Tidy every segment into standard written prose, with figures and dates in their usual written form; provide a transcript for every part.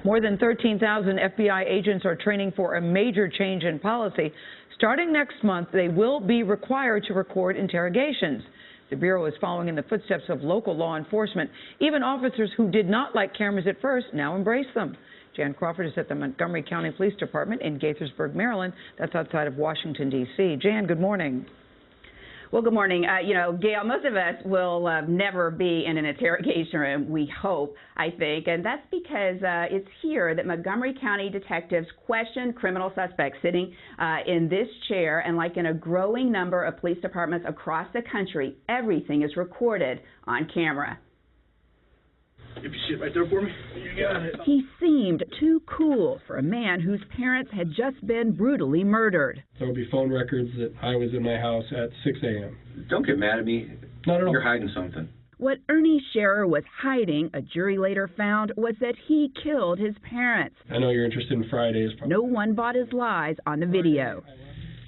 More than 13,000 FBI agents are training for a major change in policy. Starting next month, they will be required to record interrogations. The Bureau is following in the footsteps of local law enforcement. Even officers who did not like cameras at first now embrace them. Jan Crawford is at the Montgomery County Police Department in Gaithersburg, Maryland. That's outside of Washington, D.C. Jan, good morning. Well, good morning. Gail, most of us will never be in an interrogation room, we hope, I think, and that's because it's here that Montgomery County detectives question criminal suspects sitting in this chair, and like in a growing number of police departments across the country, everything is recorded on camera. If you sit right there for me, you got it. He seemed too cool for a man whose parents had just been brutally murdered. There will be phone records that I was in my house at 6 a.m. Don't get mad at me. Not at all. You're hiding something. What Ernie Scherer was hiding, a jury later found, was that he killed his parents. I know you're interested in Fridays. No one bought his lies on the video.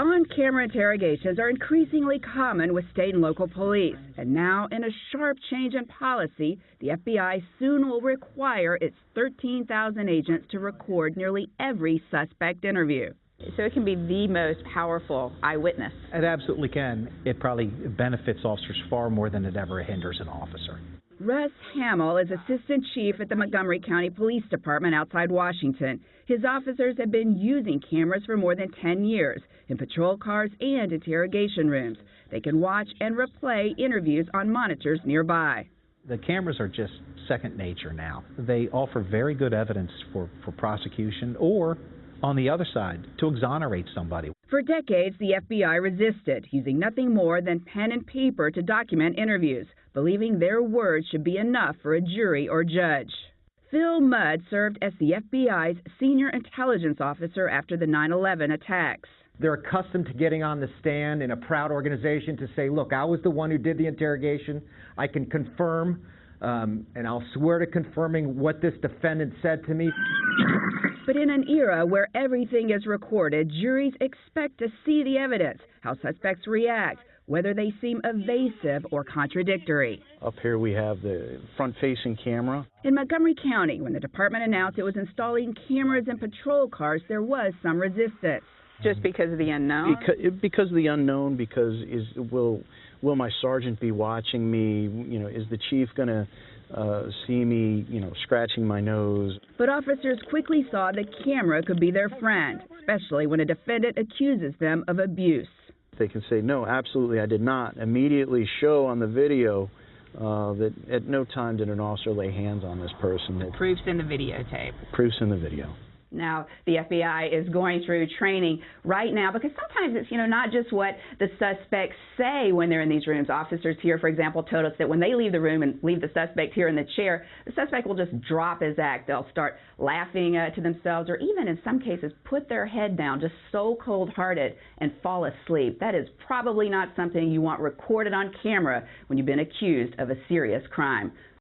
On-camera interrogations are increasingly common with state and local police. And now, in a sharp change in policy, the FBI soon will require its 13,000 agents to record nearly every suspect interview. So it can be the most powerful eyewitness. It absolutely can. It probably benefits officers far more than it ever hinders an officer. Russ Hamill is assistant chief at the Montgomery County Police Department outside Washington. His officers have been using cameras for more than 10 years in patrol cars and interrogation rooms. They can watch and replay interviews on monitors nearby. The cameras are just second nature now. They offer very good evidence for prosecution or, on the other side, to exonerate somebody. For decades, the FBI resisted, using nothing more than pen and paper to document interviews, believing their words should be enough for a jury or judge. Phil Mudd served as the FBI's senior intelligence officer after the 9/11 attacks. They're accustomed to getting on the stand in a proud organization to say, look, I was the one who did the interrogation. I can confirm, and I'll swear to confirming what this defendant said to me. But in an era where everything is recorded, juries expect to see the evidence, how suspects react, whether they seem evasive or contradictory. Up here we have the front-facing camera. In Montgomery County, when the department announced it was installing cameras in patrol cars, there was some resistance. Just because of the unknown? Because of the unknown, because will my sergeant be watching me? You know, is the chief going to see me, scratching my nose? But officers quickly saw the camera could be their friend, especially when a defendant accuses them of abuse. They can say, no, absolutely, I did not. Immediately show on the video that at no time did an officer lay hands on this person. The proof's in the videotape. Proof's in the video. Now, the FBI is going through training right now because sometimes it's, not just what the suspects say when they're in these rooms. Officers here, for example, told us that when they leave the room and leave the suspect here in the chair, the suspect will just drop his act. They'll start laughing to themselves or even in some cases put their head down, just so cold-hearted, and fall asleep. That is probably not something you want recorded on camera when you've been accused of a serious crime.